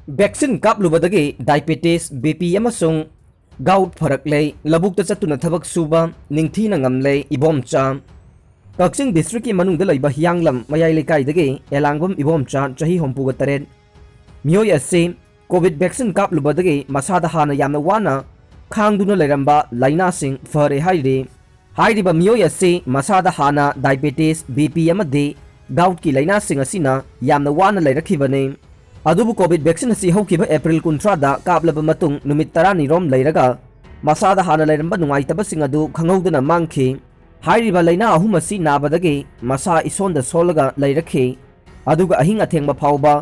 Vaccine कापलुबदगी diabetes BP अमसुंग gout फरकले लबुक्ता चतुना थबक सुबा निंगथीना ngamle Ibomcha Kakching district की मनुंग लैबा हियांगलम मयाई लेकाइदगी एलांगबम इबोमचा चही होंपुगा तरेन मियोय असे कोविड वैक्सीन कापलुबदगी मसादा हाना यामना वाना खांगदुना लेरंबा लाइनासिंग फरे हाइरे हाइरिबा मियोय असे मसादा हाना डायबिटीज बीपी अमदे गाउट की लाइनासिंग असिना यामना वाना लेरखिबने अदुबु कोविड वैक्सीन असी हौकिबा एप्रिल 13 कापलब मतुंग नुमित 10 रोम लैरगा मसादा हाना लैरंबा नुंगाइतबसिंग अदु खंगौदना मांगखि हाइरिबा लैना अहुम असी नाबदगी मसा इसोंदा सोलगा लैरखि अदुगा अहिंग अथेंगबा फावबा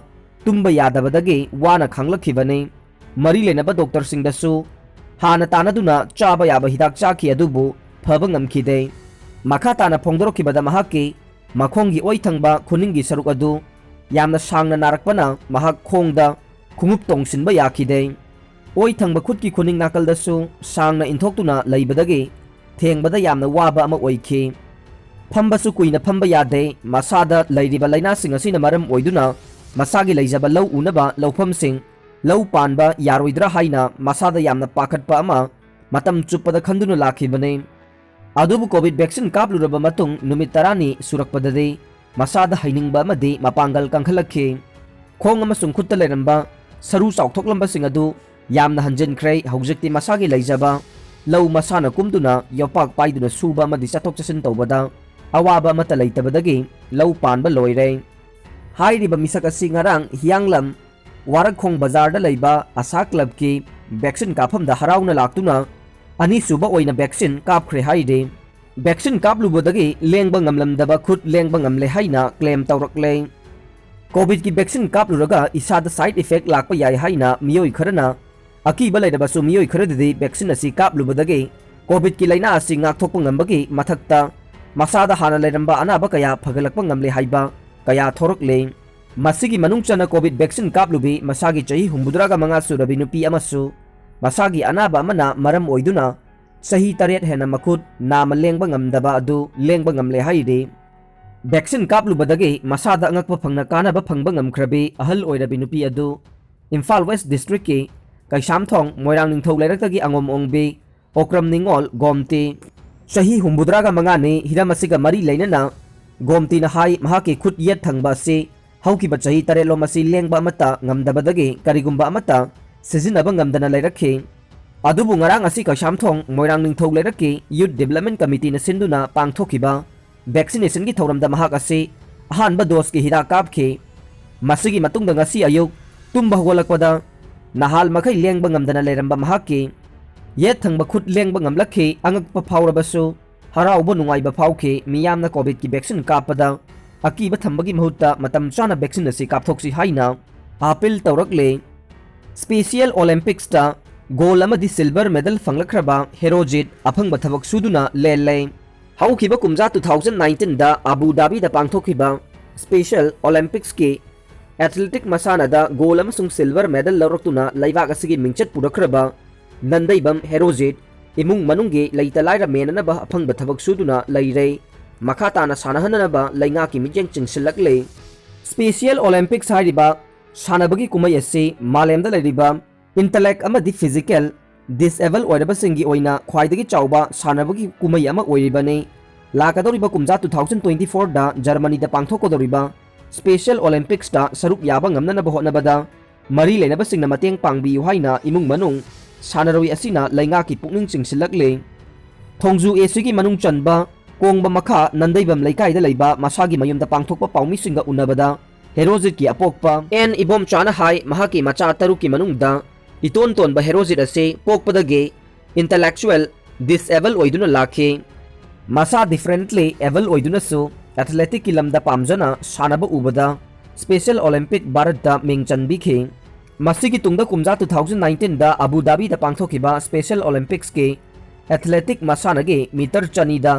तुम्बा यादबदगी वाना खांगलखिबने मरी लेनबा डॉक्टर सिंगदसु हाना तानादुना चाबा याबा हिदाक चाखि अदुबु फबा ngamkhide मखा ताना फोंदोरखिबदा महाकि मखोंगी ओइथंगबा खुनिंगी सरुक अदु यामना सांगना नारकपना महाक खोंगदा खुंगुप तोंगसिनबा याखिदे ओइथंगबा खुदकी खुनिंग नाकलदसु सांगना इंथोक्तुना लैबदगी थेंगबदा यामना वाबा अमा ओइखि फंबसु कुइना फंबा यादे मसादा लैरिबा लैनासिंग असिना मरम ओइदुना मसागी लैजबा लौ उनबा लौफमसिंग लौ पानबा यारोइद्रा हाइना मसादा यामना पाखटपा अमा मतम चुप्पदा खंदुना लाखिबने अदुबु कोविड वैक्सीन कापलुरबा मतुंग नुमित 10 सुरकपददे मसादा हाइनिंगबा अमदि मपांगल कंखलखि खोंग अमसुंग खुत्ता लेरंबा सरू चाउथोक्लंबसिंग अदु यामना हंजिनख्रे हौजिक्ति मसागी लैजबा लौ मसाना कुमदुना योपाक पाइदुना सुबा अमदि चथोक चसिन तौबदा अवाबा अमता लैतबदगी लौ पानबा लोइरे हाइरिबा मिसक असि ngarang हियांगलम वारखोंग बाजारदा लैबा आशा क्लब की वैक्सीन काफमदा हराउना लाक्तुना अनि सुबा ओइना वैक्सीन कापख्रे हाइदे वैक्सीन कापलुबदगी लेंगबा ngamlamdaba खुद लेंगबा ngamle हाइना क्लेम तौरकले कोविड की वैक्सीन कापलुरगा इसादा साइड इफेक्ट लाकपा याय हाइना मियोय खरना अकीबा लैदबसु मियोय खरदि वैक्सीन असि कापलुबदगी कोविड की लाइना असि ngakthokpa ngambagi mathakta masada hana lairamba anaba kaya phagalakpa ngamle haiba kaya thorokle masigi manungchana Covid vaccine कापलुबी मसागी चही हुंबुद्रागा मंगा सुरबि नुपी अमसु मसागी अनाबा अमना मरम ओइदुना सही 3 हेना मखुद नाम लेंगबा ngamdaba adu लेंगबा ngamle हाइरे वैक्सीन कापलुबदगी मसादा अंगकपा फंगना कानाबा फंगबा ngamkhrabi ahal oirabi nupi adu Imphal west district की कैसामथोंग मोइरांग निंगथौ लैरक्तगी अंगोम ओंगबी ओक्रम निंगोल गोमती सही हुंबुद्रागा मंगाने हिरामसिगा मरी लैनना गोमती न हाई महाके खुद येत थंगबा से हौकिबा चही 3 लोमसी लेंगबा अमता ngamdabadagi करिगुंबा अमता सिजिनबा ngamdana लैरखि अदुबु ngarang asi कैसामथोंग मोइरांग निंगथौ लैरक्की यूथ डेवलपमेंट कमिटी न सिंदुना पांगथोखिबा वैक्सीनेशन की थौरमदा महाक असी अहानबा डोज की हिदा कापखि मसिगी मतुंगदा ngasi अयुक तुम्बा होगलकपदा नहाल मखै लेंगबा ngamdana लैरंबा महाकि येत थंगबा खुद लेंगबा ngamलखि अंगकपा फावरबसु हराउबा नुंगाइबा फावखि मियामना कोविड की वैक्सीन कापदा अकीबा थंबगी महुत्ता मतम चाना वैक्सीन असि कापथोक्सि हाइना अपील तौरकले स्पेशल ओलंपिक्स ता गोल अमदी सिल्वर मेडल फंगलखरबा हेरोजित अफंगबा थबक सुदुना लेले हौखिबा कुमजा 2019 दा अबू धाबी दा पांगथोखिबा स्पेशल ओलंपिक्स के एथलेटिक मसाना दा गोल अमसुंग सिल्वर मेडल लौरक्तुना लैबाक असिगी मिंचत पुरखरबा नंदैबम हेरोजित इमुंग मनुंगे लैता लाइरा मेननबा अफंगबा थबक सुदुना लैरे मखा ताना सानहननबा लैंगा की मिजेंग चिंगसिलकले स्पेशल ओलंपिक्स हाइरिबा सानबगी कुमै असि मालेमदा लैरिबा इंटेलेक्ट अमदी फिजिकल डिसेबल ओइरबसिंगी ओइना ख्वाइदगी चाउबा सानबगी कुमै अमा ओइरिबने लाकदोरिबा कुमजा 2024 दा जर्मनी दा पांगथोकोदोरिबा स्पेशल ओलंपिक्स दा सरुक याबा ngamnanaba hotnabada मरी लेनबसिंगना मतेंग पांगबियु हाइना इमुंग मनुंग सानरोइ असिना लैंगा की पुकनिंग चिंगसिलकले थोंजु एसिगी मनुंग चनबा कोंगबा मखा नंदैबम लैकाइदा लैबा मसागी मयुमदा पांगथोकपा पाउमिसिंगा उनबदा हेरोजित की अपोकपा एन इबोम चाना हाई महाकी मचा तरु की मनुंगदा इतोन तोनबा हेरोजित असे पोकपदगे इंटेलेक्चुअल डिसेबल ओइदुना लाखे मसा डिफरेंटली एबल ओइदुनासु एथलेटिक की लमदा पामजना सानबा उबदा स्पेशल ओलंपिक भारत दा मिंग चनबिखे मसिगी तुंगदा कुमजा 2019 दा अबू धाबी दा पांगथोखिबा स्पेशल ओलंपिक्स के एथलेटिक मसानगे मीटर चनीदा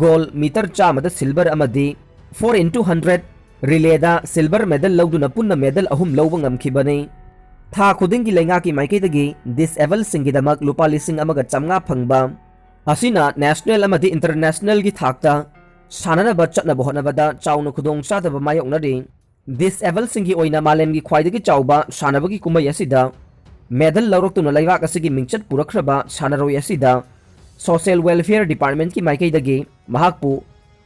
गोल मीटर चामदा सिल्वर अमदी 4x100 रिलेदा सिल्वर मेडल लौदुना पुन्ना मेडल अहुम लौबा ngamkhibane था खुदिंगी लैंगा की माइकेदगी डिसेबल सिंगिदमक लुपा लिसिंग अमगा चमगा फंगबा असिना नेशनल अमदी इंटरनेशनल की थाकता साननबा चटनबा होनबदा चाउना खुदोंग चादबा मायोक्नरि ꯗꯤꯁꯑꯦꯕꯜꯁꯤꯡꯒꯤ ꯑꯣꯏꯅ ꯃꯥꯂꯦꯝꯒꯤ ꯈ꯭ꯋꯥꯏꯗꯒꯤ ꯆꯥꯎꯕ ꯁꯥꯟꯅꯕꯒꯤ ꯀꯨꯝꯍꯩ ꯑꯁꯤꯗ ꯃꯦꯗꯜ ꯂꯧꯔꯛꯇꯨꯅ ꯂꯩꯕꯥꯛ ꯑꯁꯤꯒꯤ ꯃꯤꯡꯆꯠ ꯄꯨꯔꯛꯈ꯭ꯔꯕ ꯁꯥꯟꯅꯔꯣꯏ ꯑꯁꯤꯗ ꯁꯣꯁꯤꯌꯦꯜ ꯋꯦꯜꯐꯤꯌꯔ ꯗꯤꯄꯥꯔꯠꯃꯦꯟꯠꯀꯤ ꯃꯥꯏꯀꯩꯗꯒꯤ ꯃꯍꯥꯛꯄꯨ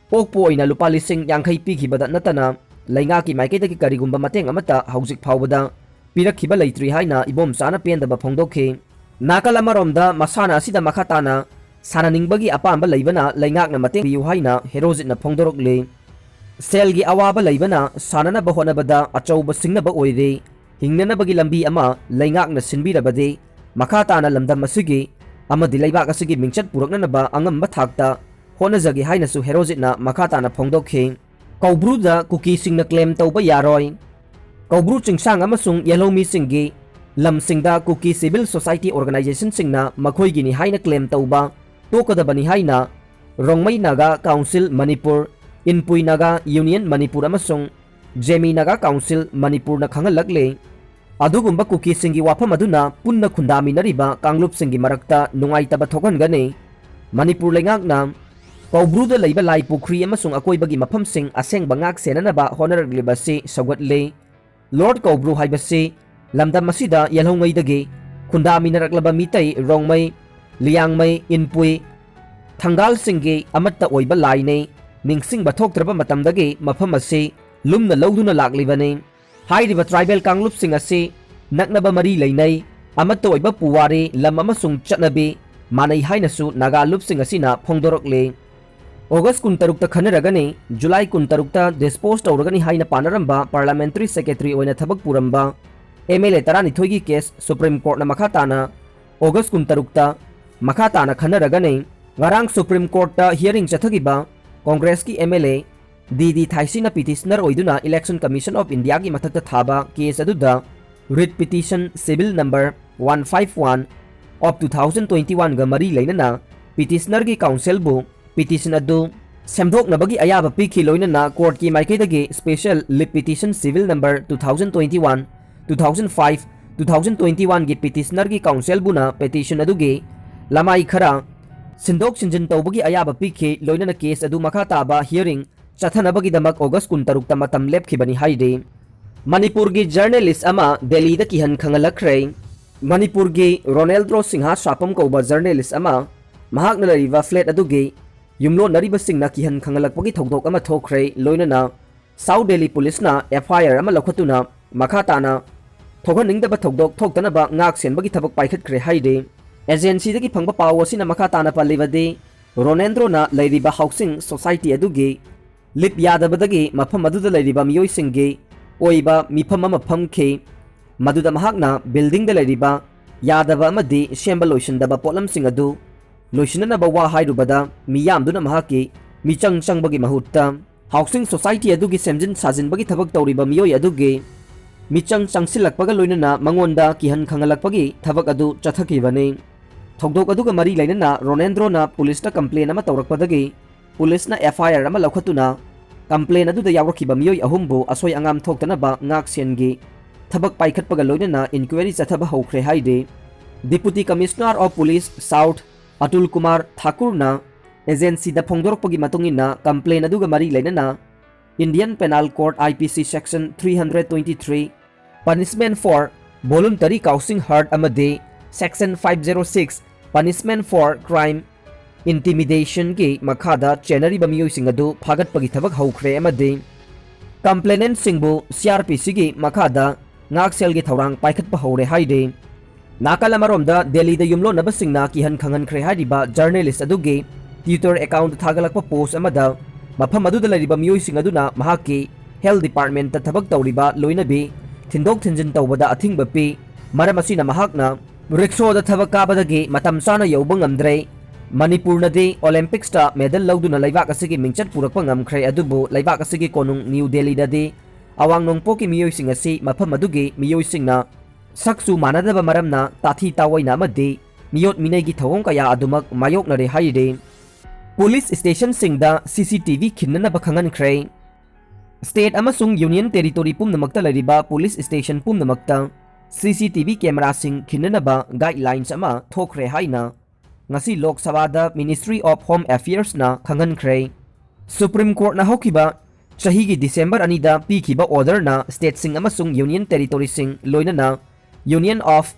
ꯄꯣꯛꯄ ꯑꯣꯏꯅ ꯂꯨꯄꯥ 50,000 ꯄꯤꯈꯤꯕꯗ ꯅꯠꯇꯅ ꯂꯩꯉꯥꯛꯀꯤ ꯃꯥꯏꯀꯩꯗꯒꯤ ꯀꯔꯤꯒꯨꯝꯕ ꯃꯇꯦꯡ ꯑꯃꯠꯇ ꯍꯧꯖꯤꯛ ꯐꯥꯎꯕꯗ ꯄꯤꯔꯛꯈꯤꯕ ꯂꯩꯇ꯭ꯔꯤ ꯍꯥꯏꯅ ꯏꯕꯣꯝꯆꯥꯅ ꯄꯦꯟꯗꯕ ꯐꯣꯡꯗꯣꯛꯈꯤ꯫ ꯅꯥꯀꯜ ꯑꯃꯔꯣꯝꯗ ꯃꯁꯥꯟꯅ ꯑꯁꯤꯗ ꯃꯈꯥ ꯇꯥꯅ ꯁꯥꯟꯅꯅꯤꯡꯕꯒꯤ ꯑꯄꯥꯝꯕ ꯂꯩꯕꯅ ꯂꯩꯉꯥꯛꯅ ꯃꯇꯦꯡ ꯄꯤꯌꯨ ꯍꯥꯏꯅ ꯍꯦꯔꯣꯖꯤꯠꯅ ꯐꯣꯡꯗꯣꯔꯛꯂꯤ꯫ ꯁꯦꯜꯒꯤ ꯑꯋꯥꯕ ꯂꯩꯕꯅ ꯁꯥꯟꯅꯅꯕ ꯍꯣꯠꯅꯕꯗ ꯑꯆꯧꯕ ꯁꯤꯡꯅꯕ ꯑꯣꯏꯔꯦ꯫ ꯍꯤꯡꯅꯅꯕꯒꯤ ꯂꯝꯕꯤ ꯑꯃ ꯂꯩꯉꯥꯛꯅ ꯁꯤꯟꯕꯤꯔꯕꯗꯤ ꯃꯈꯥ ꯇꯥꯅ ꯂꯝꯗꯝ ꯑꯁꯤꯒꯤ ꯑꯃꯗꯤ ꯂꯩꯕꯥꯛ ꯑꯁꯤꯒꯤ ꯃꯤꯡꯆꯠ ꯄꯨꯔꯛꯅꯅꯕ ꯑꯉꯝꯕ ꯊꯥꯛꯇ ꯍꯣꯠꯅꯖꯒꯦ ꯍꯥꯏꯅꯁꯨ ꯍꯦꯔꯣꯖꯤꯠꯅ ꯃꯈꯥ ꯇꯥꯅ ꯐꯣꯡꯗꯣꯛꯈꯤ꯫ ꯀꯧꯕ꯭ꯔꯨꯗ ꯀꯨꯀꯤꯁꯤꯡꯅ ꯀ꯭ꯂꯦꯝ ꯇꯧꯕ ꯌꯥꯔꯣꯏ꯫ ꯀꯧꯕ꯭ꯔꯨ ꯆꯤꯡꯁꯥꯡ ꯑꯃꯁꯨꯡ ꯌꯦꯜꯍꯧꯃꯤꯁꯤꯡꯒꯤ ꯂꯝꯁꯤꯡꯗ ꯀꯨꯀꯤ ꯁꯤꯚꯤꯜ ꯁꯣꯁꯥꯏꯇꯤ ꯑꯣꯔꯒꯅꯥꯏꯖꯦꯁꯟꯁꯤꯡꯅ ꯃꯈꯣꯏꯒꯤꯅꯤ ꯍꯥꯏꯅ ꯀ꯭ꯂꯦꯝ ꯇꯧꯕ ꯇꯣꯛꯀꯗꯕꯅꯤ ꯍꯥꯏꯅ ꯔꯣꯡꯃꯩ ꯅꯥꯒꯥ ꯀꯥꯎꯟꯁꯤꯜ ꯃꯅꯤꯄꯨꯔ, ꯏꯟꯄꯨꯏ ꯅꯥꯒꯥ ꯌꯨꯅꯤꯌꯟ ꯃꯅꯤꯄꯨꯔ ꯑꯃꯁꯨꯡ ꯖꯦꯃꯤ ꯅꯥꯒꯥ ꯀꯥꯎꯟꯁꯤꯜ ꯃꯅꯤꯄꯨꯔꯅ ꯈꯪꯍꯜꯂꯛꯂꯤ꯫ ꯑꯗꯨꯒꯨꯝꯕ ꯀꯨꯀꯤꯁꯤꯡꯒꯤ ꯋꯥꯐꯝ ꯑꯗꯨꯅ ꯄꯨꯟꯅ ꯈꯨꯟꯗꯥꯃꯤꯟꯅꯔꯤꯕ ꯀꯥꯡꯂꯨꯞꯁꯤꯡꯒꯤ ꯃꯔꯛꯇ ꯅꯨꯡꯉꯥꯏꯇꯕ ꯊꯣꯛꯍꯟꯒꯅꯤ꯫ ꯃꯅꯤꯄꯨꯔ ꯂꯩꯉꯥꯛꯅ ꯀꯧꯕ꯭ꯔꯨꯗ ꯂꯩꯕ ꯂꯥꯏ ꯄꯨꯈ꯭ꯔꯤ ꯑꯃꯁꯨꯡ ꯑꯀꯣꯏꯕꯒꯤ ꯃꯐꯝꯁꯤꯡ ꯑꯁꯦꯡꯕ ꯉꯥꯛ ꯁꯦꯟꯅꯅꯕ ꯍꯣꯠꯅꯔꯛꯂꯤꯕꯁꯤ ꯁꯧꯒꯠꯂꯤ꯫ ꯂꯣꯔꯗ ꯀꯧꯕ꯭ꯔꯨ ꯍꯥꯏꯕꯁꯤ ꯂꯝꯗꯝ ꯑꯁꯤꯗ ꯌꯦꯜꯍꯧꯉꯩꯗꯒꯤ ꯈꯨꯟꯗꯥꯃꯤꯟꯅꯔꯛꯂꯕ ꯃꯤꯇꯩ, ꯔꯣꯡꯃꯩ, ꯂꯤꯌꯥꯡꯃꯩ, ꯏꯟꯄꯨꯏ, ꯊꯪꯒꯥꯜꯁꯤꯡꯒꯤ ꯑꯃꯠꯇ ꯑꯣꯏꯕ ꯂꯥꯏꯅꯤ꯫ ꯅꯤꯡꯁꯤꯡꯕ ꯊꯣꯛꯇ꯭ꯔꯕ ꯃꯇꯝꯗꯒꯤ ꯃꯐꯝ ꯑꯁꯤ ꯂꯨꯝꯅ ꯂꯧꯗꯨꯅ ꯂꯥꯛꯂꯤꯕꯅꯤ꯫ ꯍꯥꯏꯔꯤꯕ ꯇ꯭ꯔꯥꯏꯕꯦꯜ ꯀꯥꯡꯂꯨꯞꯁꯤꯡ ꯑꯁꯤ ꯅꯛꯅꯕ ꯃꯔꯤ ꯂꯩꯅꯩ, ꯑꯃꯠꯇ ꯑꯣꯏꯕ ꯄꯨꯋꯥꯔꯤ, ꯂꯝ ꯑꯃꯁꯨꯡ ꯆꯠꯅꯕꯤ ꯃꯥꯟꯅꯩ ꯍꯥꯏꯅꯁꯨ ꯅꯥꯒꯥ ꯂꯨꯞꯁꯤꯡ ꯑꯁꯤꯅ ꯐꯣꯡꯗꯣꯔꯛꯂꯤ꯫ ꯑꯣꯒꯁꯠ 16ꯇ ꯈꯟꯅꯔꯒꯅꯤ, ꯖꯨꯂꯥꯏ 16ꯇ ꯗꯤꯁꯄꯣꯖ ꯇꯧꯔꯒꯅꯤ ꯍꯥꯏꯅ ꯄꯥꯅꯔꯝꯕ ꯄꯥꯔꯂꯤꯌꯥꯃꯦꯟꯇꯔꯤ ꯁꯦꯀ꯭ꯔꯦꯇꯔꯤ ꯑꯣꯏꯅ ꯊꯕꯛ ꯄꯨꯔꯝꯕ MLA 12ꯒꯤ ꯀꯦꯁ ꯁꯨꯄ꯭ꯔꯤꯝ ꯀꯣꯔꯠꯅ ꯃꯈꯥ ꯇꯥꯅ ꯑꯣꯒꯁꯠ 16ꯇ ꯃꯈꯥ ꯇꯥꯅ ꯈꯟꯅꯔꯒꯅꯤ꯫ ꯉꯔꯥꯡ ꯁꯨꯄ꯭ꯔꯤꯝ ꯀꯣꯔꯠꯇ ꯍꯤꯌरिꯡ ꯆꯠꯊꯈꯤꯕ ꯀꯣꯡꯒ꯭ꯔꯦꯁꯀꯤ MLA DD ꯊꯥꯏꯁꯤꯅ ꯄꯤꯇꯤꯁꯅꯔ ꯑꯣꯏꯗꯨꯅ ꯏꯂꯦꯛꯁꯟ ꯀꯃꯤꯁꯟ ꯑꯣꯐ ꯏꯟꯗꯤꯌꯥꯒꯤ ꯃꯊꯛꯇ ꯊꯥꯕ ꯀꯦꯁ ꯑꯗꯨꯗ read petition civil number 151 of 2021ꯒ ꯃꯔꯤ ꯂꯩꯅꯅ ꯄꯤꯇꯤꯁꯅꯔꯒꯤ ꯀꯥꯎꯟꯁꯤꯜꯕꯨ ꯄꯤꯇꯤꯁꯟ ꯑꯗꯨ ꯁꯦꯝꯗꯣꯛꯅꯕꯒꯤ ꯑꯌꯥꯕ ꯄꯤꯈꯤ, ꯂꯣꯏꯅꯅ ꯀꯣꯔꯠꯀꯤ ꯃꯥꯏꯀꯩꯗꯒꯤ ꯁ꯭ꯄꯦꯁꯤꯑꯦꯜ ꯂꯤꯞ ꯄꯤꯇꯤꯁꯟ ꯁꯤꯚꯤꯜ ꯅꯝꯕꯔ 2021, 2005, 2021ꯒꯤ ꯄꯤꯇꯤꯁꯅꯔꯒꯤ ꯀꯥꯎꯟꯁꯤꯜꯕꯨꯅ ꯄꯦꯇꯤꯁꯟ ꯑꯗꯨꯒꯤ ꯂꯃꯥꯏ ꯈꯔ ꯁꯤꯟꯗꯣꯛ ꯁꯤꯟꯖꯤꯟ ꯇꯧꯕꯒꯤ ꯑꯌꯥꯕ ꯄꯤꯈꯤ, ꯂꯣꯏꯅꯅ ꯀꯦꯁ ꯑꯗꯨ ꯃꯈꯥ ꯇꯥꯕ ꯍꯤꯌरिꯡ ꯆꯠꯊꯅꯕꯒꯤꯗꯃꯛ ꯑꯣꯒꯁꯠ 16ꯇ ꯃꯇꯝ ꯂꯦꯞꯈꯤꯕꯅꯤ ꯍꯥꯏꯔꯤ꯫ ꯃꯅꯤꯄꯨꯔꯒꯤ ꯖꯔꯅꯦꯂꯤꯁ ꯑꯃ ꯗꯦꯜꯂꯤꯗ ꯀꯤꯍꯟ ꯈꯪꯍꯜꯂꯛꯈ꯭ꯔꯦ꯫ ꯃꯅꯤꯄꯨꯔꯒꯤ ꯔꯣꯅꯦꯜꯗ꯭ꯔꯣ ꯁꯤꯡꯍ ꯁꯥꯄꯝ ꯀꯧꯕ ꯖꯔꯅꯦꯂꯤꯁ ꯑꯃ ꯃꯍꯥꯛꯅ ꯂꯩꯔꯤꯕ ꯐ꯭ꯂꯦꯠ ꯑꯗꯨꯒꯤ ꯌꯨꯝꯂꯣꯟꯅꯔꯤꯕꯁꯤꯡꯅ ꯀꯤꯍꯟ ꯈꯪꯍꯜꯂꯛꯄꯒꯤ ꯊꯧꯗꯣꯛ ꯑꯃ ꯊꯣꯛꯈ꯭ꯔꯦ, ꯂꯣꯏꯅꯅ ꯁꯥꯎꯊ ꯗꯦꯜꯂꯤ ꯄꯨꯂꯤꯁꯅ FIR ꯑꯃ ꯂꯧꯈꯠꯇꯨꯅ ꯃꯈꯥ ꯇꯥꯅ ꯊꯣꯛꯍꯟꯅꯤꯡꯗꯕ ꯊꯧꯗꯣꯛ ꯊꯣꯛꯇꯅꯕ ꯉꯥꯛ ꯁꯦꯟꯕꯒꯤ ꯊꯕꯛ ꯄꯥꯏꯈꯠꯈ꯭ꯔꯦ ꯍꯥꯏꯔꯤ꯫ ꯑꯦꯖꯦꯟꯁꯤꯗꯒꯤ ꯐꯪꯕ ꯄꯥꯎ ꯑꯁꯤꯅ ꯃꯈꯥ ꯇꯥꯅ ꯄꯜꯂꯤꯕꯗꯤ ꯔꯣꯅꯦꯜꯗ꯭ꯔꯣꯅ ꯂꯩꯔꯤꯕ ꯍꯥꯎꯁꯤꯡ ꯁꯣꯁꯥꯏꯇꯤ ꯑꯗꯨꯒꯤ ꯂꯤꯞ ꯌꯥꯗꯕꯗꯒꯤ ꯃꯐꯝ ꯑꯗꯨꯗ ꯂꯩꯔꯤꯕ ꯃꯤꯑꯣꯏꯁꯤꯡꯒꯤ ꯑꯣꯏꯕ ꯃꯤꯐꯝ ꯑꯃ ꯐꯝꯈꯤ, ꯃꯗꯨꯗ ꯃꯍꯥꯛꯅ ꯕꯤꯜꯗꯤꯡꯗ ꯂꯩꯔꯤꯕ ꯌꯥꯗꯕ ꯑꯃꯗꯤ ꯁꯦꯝꯕ ꯂꯣꯏꯁꯤꯟꯗꯕ ꯄꯣꯠꯂꯝꯁꯤꯡ ꯑꯗꯨ ꯂꯣꯏꯁꯤꯟꯅꯅꯕ ꯋꯥ ꯍꯥꯏꯔꯨꯕꯗ ꯃꯤꯌꯥꯝꯗꯨꯅ ꯃꯍꯥꯛꯀꯤ ꯃꯤꯆꯪ ꯆꯪꯕꯒꯤ ꯃꯍꯨꯠꯇ ꯍꯥꯎꯁꯤꯡ ꯁꯣꯁꯥꯏꯇꯤ ꯑꯗꯨꯒꯤ ꯁꯦꯝꯖꯤꯟ ꯁꯥꯖꯤꯟꯕꯒꯤ ꯊꯕꯛ ꯇꯧꯔꯤꯕ ꯃꯤꯑꯣꯏ ꯑꯗꯨꯒꯤ ꯃꯤꯆꯪ ꯆꯪꯁꯤꯜꯂꯛꯄꯒ ꯂꯣꯏꯅꯅ ꯃꯉꯣꯟꯗ ꯀꯤꯍꯟ ꯈꯪꯍꯜꯂꯛꯄꯒꯤ ꯊꯕꯛ ꯑꯗꯨ ꯆꯠꯊꯈꯤꯕꯅꯤ꯫ ꯊꯧꯗꯣꯛ ꯑꯗꯨꯒ ꯃꯔꯤ ꯂꯩꯅꯅ ꯔꯣꯅꯦꯜꯗ꯭ꯔꯣꯅ ꯄꯨꯂꯤꯁꯇ ꯀꯝꯄ꯭ꯂꯦꯟ ꯑꯃ ꯇꯧꯔꯛꯄꯗꯒꯤ ꯄꯨꯂꯤꯁꯅ FIR ꯑꯃ ꯂꯧꯈꯠꯇꯨꯅ ꯀꯝꯄ꯭ꯂꯦꯟ ꯑꯗꯨꯗ ꯌꯥꯎꯔꯛꯈꯤꯕ ꯃꯤꯑꯣꯏ 3ꯕꯨ ꯑꯁꯣꯏ ꯑꯉꯥꯝ ꯊꯣꯛꯇꯅꯕ ꯉꯥꯛ ꯁꯦꯟꯒꯤ ꯊꯕꯛ ꯄꯥꯏꯈꯠꯄꯒ ꯂꯣꯏꯅꯅ ꯏꯟꯀ꯭ꯋꯥꯏꯔꯤ ꯆꯠꯊꯕ ꯍꯧꯈ꯭ꯔꯦ ꯍꯥꯏꯔꯤ꯫ Deputy commissioner of police south Atul Kumar ꯊꯥꯀꯨꯔꯅ ꯑꯦꯖꯦꯟꯁꯤꯗ ꯐꯣꯡꯗꯣꯔꯛꯄꯒꯤ ꯃꯇꯨꯡꯏꯟꯅ ꯀꯝꯄ꯭ꯂꯦꯟ ꯑꯗꯨꯒ ꯃꯔꯤ ꯂꯩꯅꯅ Indian penal code IPC section 323 punishment for voluntary causing hurt ꯑꯃꯗꯤ ꯁꯦꯛꯁꯟ 506 ꯄꯅꯤꯁꯃꯦꯟꯠ ꯐꯣꯔ ꯀ꯭ꯔꯥꯏꯝ इंटिमिडेशनकी मखादा चेनरीब मियोइसिंग अदु फागटपगी थबक हौख्रे अमदि कंप्लेनेंटसिंगबु CRPC की मखादा नाक्सेलगी थौरांग पाइखटप हौरे हाइदे नाकल अमरोमदा दिल्लीदा युमलोनबसिंगना किहन खंगनख्रे हाइरिबा जर्नलिस्ट अदुगी ट्विटर अकाउंट थागलकप पोस्ट अमदा मफम अदुदा लरिबा मियोइसिंग अदुना महाकी हेल्थ डिपार्टमेंट थबक तौरिबा लोइनबी थिंदोक थिंजिन तौबदा अथिंगबा पी मरम असिना महाकना रिक्शोदा थबक काबदगी मतम चाना यौबा ngamdre मणिपुरनदी ओलंपिक्सटा मेडल लौदुना लैबाक असिगी मिंचत पुरकप ngamkhre अदुबु लैबाक असिगी कोनुंग न्यू दिल्लीददी अवांग नोंगपोकी मियोइसिंग असि मफम अदुगी मियोइसिंगना सक्सु मानदबा मरमना ताथी तावैना अमदि मियोट मिनैगी थवोंग कया अदुमक मायोकनरे हाइदे पुलिस स्टेशन सिंगदा CCTV खिन्ननबा खंगनख्रे स्टेट अमसुंग यूनियन टेरिटोरी पुमनमक्ता लरिबा पुलिस स्टेशन पुमनमक्ता CCTV कैमरा सिंग खिन्ननबा गाइडलाइंस अमा थोखरे हाइना ngasi Lok Sabha da Ministry of Home Affairs na खंगनख्रे सुप्रीम कोर्ट ना होखिबा चही की दिसंबर अनीदा पीखिबा ऑर्डरना स्टेटसिंग अमसुंग यूनियन टेरिटोरीसिंग लोइनना यूनियन ऑफ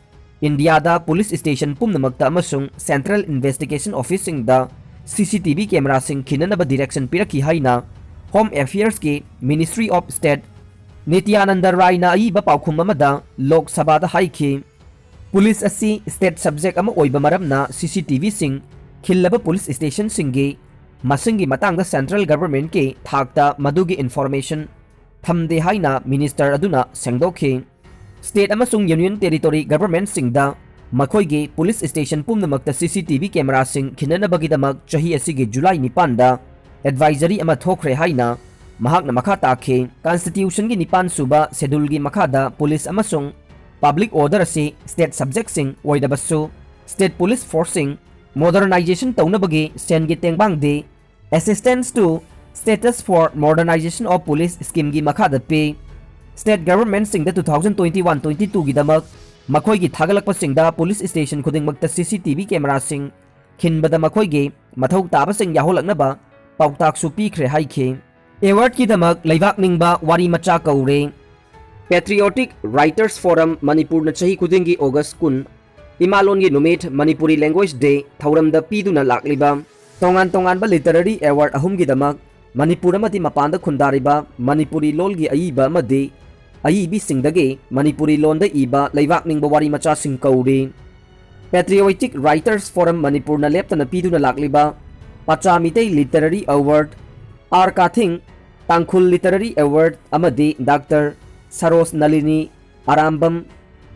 इंडिया दा पुलिस स्टेशन पुमनमक्ता अमसुंग सेंट्रल इन्वेस्टिगेशन ऑफिसिंग दा सीसीटीवी कैमरा सिंग खिननबा डायरेक्शन पिरकी हाइना होम अफेयर्स के ministry of state Nityanand Rai ना अईबा पाउखुम अमदा लोक सभा दा हाइखि पुलिस असी स्टेट सब्जेक्ट अमा ओइबा मरमना सीसीटीवी सिंग खिल्लबा पुलिस स्टेशन सिंगी मसिंगी मतंगदा सेंट्रल गवर्नमेंट के थाकता मदुगी इन्फॉर्मेशन थमदे हाइना मिनिस्टर अदुना सेंगदोखि स्टेट अमसुंग यूनियन टेरिटोरी गवर्नमेंट सिंगदा मखोइगे पुलिस स्टेशन पुमनमक्ता सीसीटीवी कैमरा सिंग खिननबगीदमक चही असिगे जुलाई 9 दा एडवाइजरी अमा थोखरे हाइना महाकना मखा ताखे कॉन्स्टिट्यूशन की 9 सुबा शेड्यूल की मखादा पुलिस अमसुंग पब्लिक ऑर्डर से स्टेट सब्जेक्ट सिंग ओइदबसु स्टेट पुलिस फोर्सिंग मॉडर्नाइजेशन तौनबगे सेन की तेंगबांग दे assistance to states for modernisation of police scheme की मखादा पे स्टेट गवर्नमेंट सिंग 2021-22 की दमक मखोई की थागलकपा सिंग पुलिस स्टेशन खुदिंगमक्ता सीसीटीवी कैमरा सिंग खिनबदा मखोई के मथौ ताबा सिंग याहोलकनबा पाउताकसु पीखरे हाइखे एवार्ड की दमक लेबाक निंगबा वारी मचा कौरे पेट्रियोटिक राइटर्स फोरम मणिपुर चही खुदिंगी ऑगस्ट 10 इमालोन की नुमेट मणिपुरी लैंग्वेज डे थौरमदा पीदुना लाक्लिबा तोंगान तोंगानबा लिटरेरी एवार्ड अहुम की दमक मणिपुर अमदी मपानदा खुंदारिबा मणिपुरी लोल की अईबा अमदी अईबी सिंगदगे मणिपुरी लोनदा ईबा लेबाक निंगबा वारी मचा सिंग कौरे पेट्रियोटिक राइटर्स फोरम मणिपुर न लेप्तना पीदुना लाक्लिबा पचामितै literary award R Kathing Tangkhul literary award अमदी doctor Saroj Nalini Arambam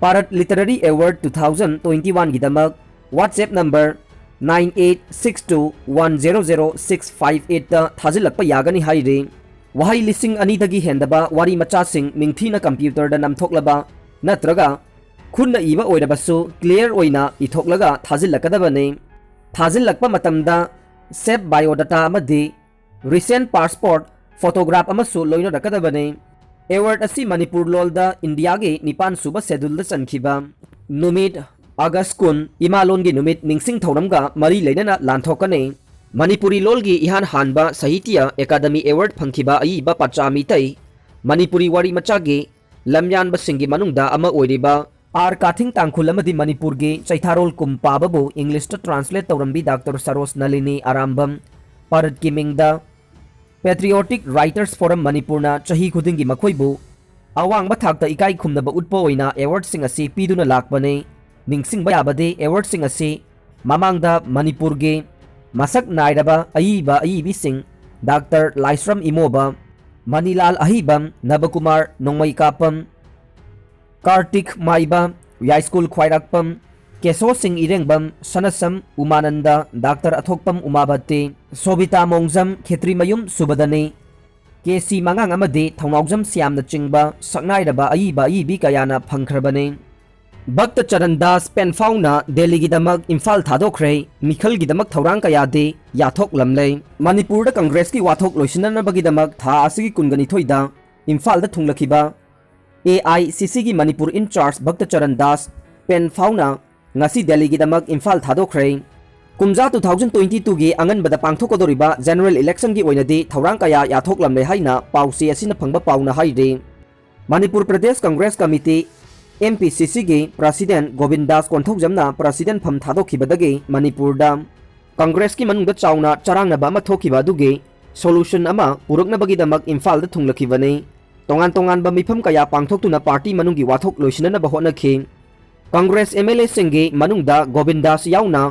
Bharat literary award 2021 की दमक व्हाट्सएप नंबर 9862100658 ता थाजिलकपा यागनी हाइरे वहाई लिसिंग अनीदगी हेंदबा वारी मचा सिंग निंगथीना कंप्यूटर दा नमथोकलबा नत्रगा खुन्ना इबा ओइरबसु क्लियर ओइना इथोकलगा थाजिलकदबने थाजिलकपा मतमदा सेफ बायोडाटा अमदी रिसेंट पासपोर्ट फोटोग्राफ अमसु लोइनो रकदबने एवार्ड असी मणिपुर लोलदा इंडिया के 9 सुबा शेड्यूल दा चनखिबा नुमित अगस्त 10 इमालोन की नुमित निंगसिंग थौरमगा मरी लेनना लांथोकने मणिपुरी लोल की इहान हानबा साहित्य एकाडमी एवार्ड फंखिबा अईबा पचामी तै मणिपुरी वारी मचा के लमयानबा सिंगी मनुंगदा अमा ओइरिबा आर काथिंग तांखुल अमदी मणिपुर के चैथारोल कुमपाबबु इंग्लिश ता ट्रांसलेट तौरमबी डॉक्टर सरोज नलिनी आरामबम भारत की मिंगदा पेट्रियोटिक राइटर्स फोरम मणिपुरना चही खुदिंगी मखोइबु अवांगबा थाकता इकाई खुमनबा उत्पो ओइना एवार्ड सिंग असी पीदुना लाकबने निंगसिंगबा याबदे एवार्ड सिंग असी ममांगदा मणिपुर के मसक नाइरबा अईबा अईबी सिंग डॉक्टर लाइस्रम इमोबा मनीलाल अहिबम नबकुमार नोंगमई कापम कार्तिक माइबा यास्कुल ख्वाइराकपम केशव सिंह इरेंगबम सनसम उमानंदा डॉक्टर अथोकपम उमाबते सोबिता मोंगजम खेत्रीमयुम सुबदने केसी मंगांग अमदे थौनाउजम सियामना चिंगबा सकनाइरबा अईबा अईबी कयाना फंखरबने भक्त चरण दास पेनफाउना दिल्ली की दमक इम्फाल थादोखरे मिखल की दमक थौरांग कयादे याथोक लमले मणिपुर कांग्रेस की वाथोक लोइसिननबगी दमक था आसिगी कुनगनिथोइदा इम्फाल दा थुंगलखिबा AICC की मणिपुर इंचार्ज भक्त चरण दास पेनफाउना ngasi Delhi की दमक इम्फाल थादोखरे कुमजा 2022 की अंगनबदा पांगथोकदोरिबा जनरल इलेक्शन की ओइनदि थौरांग कया याथोकलमले हाइना पाउसी असिना फंगबा पाउना हाइरे मणिपुर प्रदेश कांग्रेस कमिटी MPCC की प्रेसिडेंट गोविंद दास कोंथोकजमना प्रेसिडेंट फम थादोखिबदगे मणिपुरदा कांग्रेस की मनुंगदा चाउना चरांगनबा अमा थोखिबा दुगे सोल्यूशन अमा पुरकनबगी दमक इम्फाल दा थुंगलखिबने तोंगान तोंगान बा मिफम कया पांगथोकतुना पार्टी मनुंगी वाथोक लोइसिननबा होनखि कांग्रेस MLA सिंगे मनुंगदा गोविंद दास याउना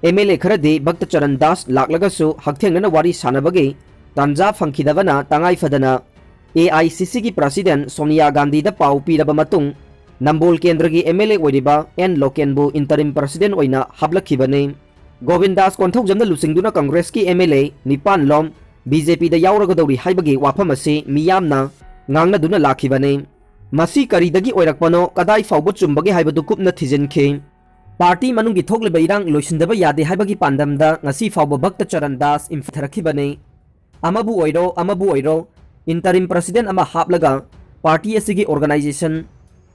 MLA खरदे भक्त चरण दास लाकलगसु हकथेंगना वारी सानबगे तांजा फंखिदबना तंगाई फदना AICC की प्रेसिडेंट सोनिया गांधी दा पाउ पीरबा मतुंग नंबोल केंद्र की MLA ओइरिबा एन लोकेनबु इंटरिम प्रेसिडेंट ओइना हाबलखिबने गोविंद दास कोंथोकजमना लुसिंगदुना कांग्रेस की MLA निपान लोम BJP दा यावरगदौरी हाइबगे वाफम असे मियामना ngangnaduna lakhibane masi karidagi oirakpano kadai fawbo chumbage haibadu kupna thijenke party manungi thokliba irang loisindaba yade haibagi pandamda ngasi fawbo bhakta charan das imfatharakhibane amabu oiro interim president ama haplaga party asigi organization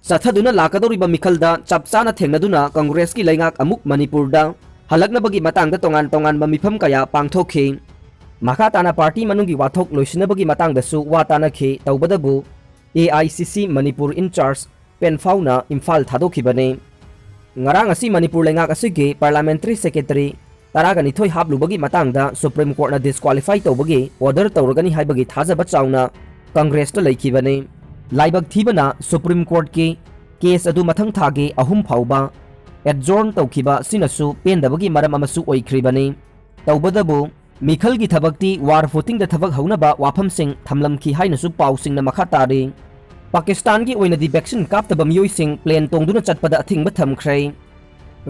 sathaduna lakadoriba mikhalda chapchana thengnaduna congress ki laingak amuk manipur da halaknabagi matangda tongan ba mifam kaya pangthokhe Makha tana party manungi wathok loisinabagi matangdasu wa tanakhi tawbadabu AICC Manipur in charge Penfauna Imphal thadokibane. Ngarang asi Manipur lengak asigi parliamentary secretary Taragani thoi hablubagi matangda Supreme Court na disqualify tawbagi order tawragani haibagi thajaba chawna Congress to laikibane. Laibag thibana Supreme Court ki case adu mathang thage ahum phauba adjourn tawkiba sinasu pendabagi maram amasu oikribane. Tawbadabu Mikhal gi thabakti war voting da thabak haunaba wafam sing thamlam ki hainasu pau sing na makha tari. Pakistan gi oina di vaccine kaptaba miyoi sing plane tongduna chatpada athingba thamkhrai.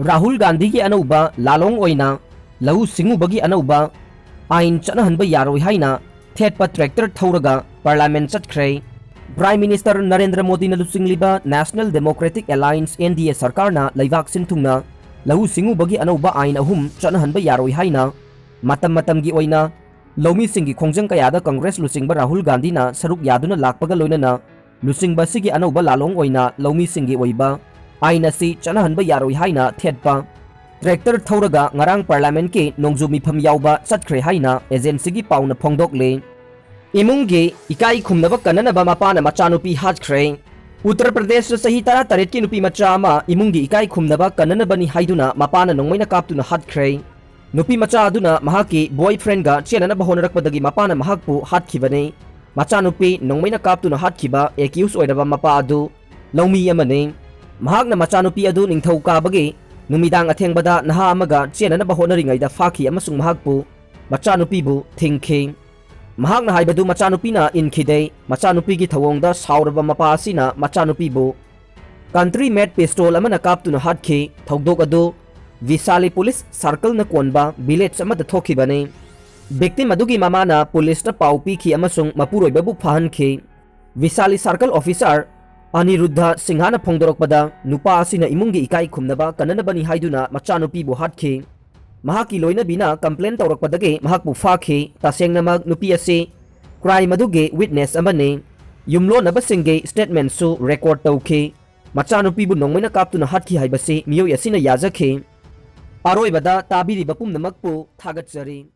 Rahul Gandhi gi anauba lalong oina lahu singu bagi anauba ain chanahanba yaroi haina thetpa tractor thoraga parliament chatkhrai. Prime Minister Narendra Modi na lusingliba National Democratic Alliance NDA sarkar na laibak sinthungna lahu singu bagi anauba ain ahum chanahanba yaroi haina matam gi oina lomi singi khongjang kayada Congress lusingba Rahul Gandhi na saruk yaduna lakpaga loinana lusingba sigi anauba lalong oina lomi singi oiba aina si chanahanba yaroi haina thetpa tractor thoraga ngarang parliament ki nongju mifam yauba chatkhre haina agency gi pauna phongdokle. Imungi ikai khumnaba kananaba mapana machanupi hatkhre. Uttar Pradesh sahi tara taret ki nupi macha ama imungi ikai khumnaba kananaba ni haiduna mapana nongmaina kaptuna hatkhre. Nupi macha aduna mahaki boyfriend ga chenanaba honarakpadagi mapana mahakpu hatkibane. Machanupi nongmaina kaptuna hatkiba accuse oiraba mapa adu laumi amane. Mahakna machanupi adu ningthau kabagi numidang athengbada naha amaga chenanaba honaringaida faki amasung mahakpu machanupi bu thingkhe. Mahakna haibadu machanupi na inkhide machanupi gi thawongda sauraba mapa asina machanupi bu country made pistol amana kaptuna hatkhe thogdok adu Visali Police Circle na konba village amada thokibane. Victim adugi mama na police na paupi ki amasung mapuroi babu fahan ki. Visali Circle Officer Aniruddha Singhana phongdorokpada nupa asina imungi ikai khumnaba kananabani haiduna machanupi bu hatki. Mahaki loina bina complain tawrakpadagi mahakbu fakhi tasengna mag nupi ase crime adugi witness amane. Yumlo nabasinge statement su record tawki. Machanupi bu nongmaina kaptuna hatki haibase miyoi asina yazakhe. Aroibada tabiri bapum namakpu thagatjari.